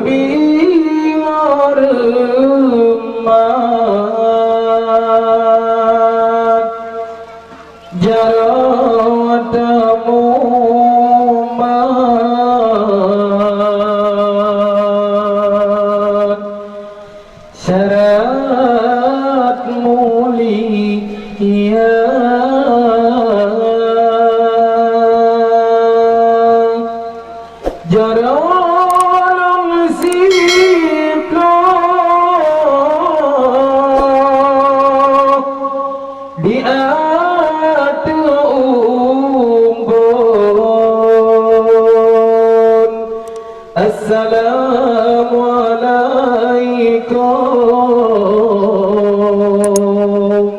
lebih hormat jarawatamu mat syarat mulia jarawam siplo di atu umbun assalamualaikum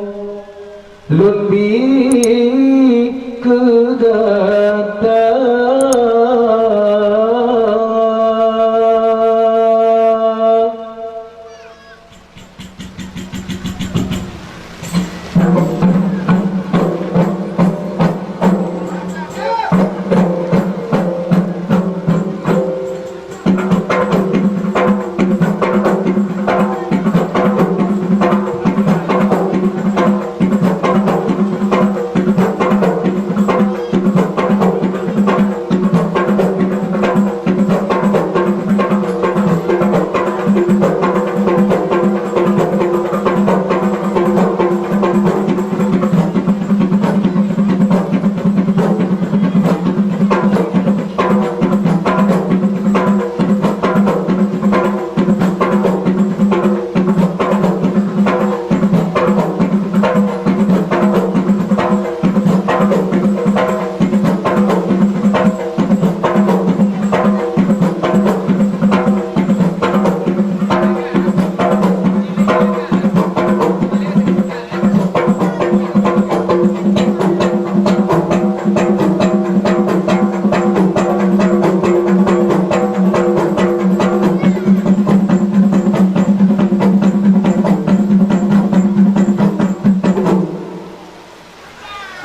lun bi kegata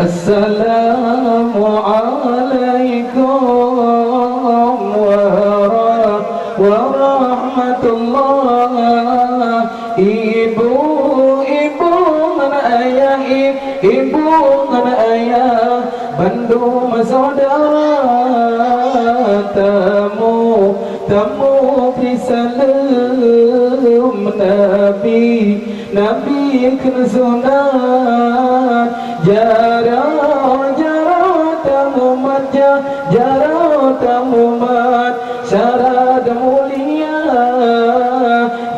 Assalamualaikum warahmatullah. Ibu-ibu dan ayah, ibu dan ayah, Bandung saudara, tamu salam Nabi kena sunat jarah tamu mat jarah tamu mat syarat mulia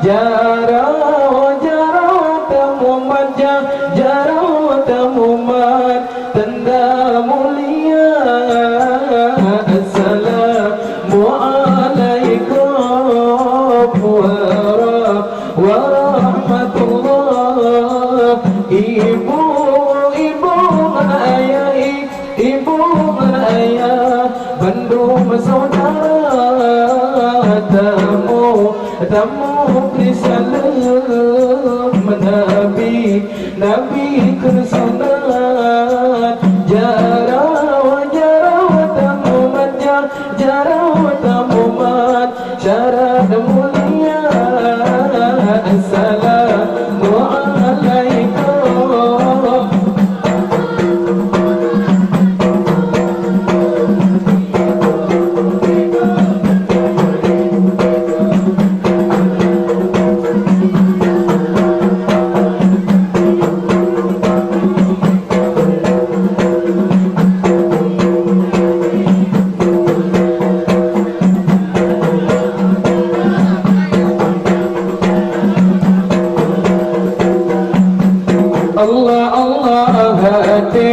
jarah tamu mat jarah tamu mat tanda mulia. Assalamualaikum warahmatullah. Ibu-ibu dan ayah, ibu dan ayah, Bandung saudara, tamu beri salam Nabi kena sunat jarah tamu mat jarah tamu mat syarat mulia. Assalamualaikum. Allah Allah hati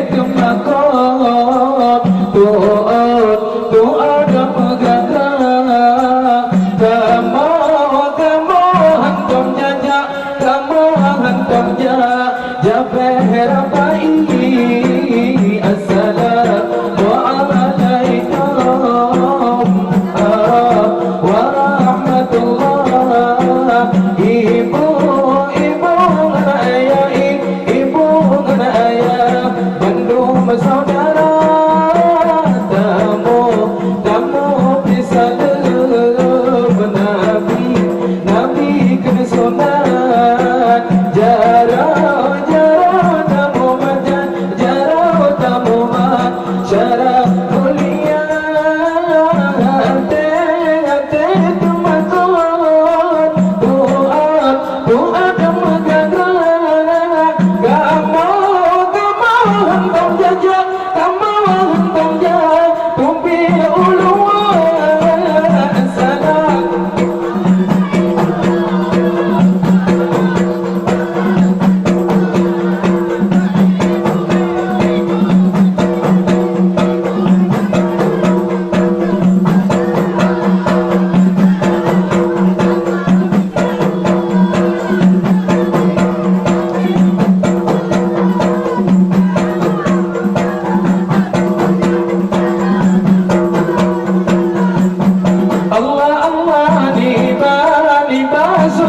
tumakot doa megagah kamu hantam jajak kamu hantam jabah rabai. Assalamualaikum warahmatullah. Ibu saudara, tamu beri salam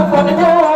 Pokoknya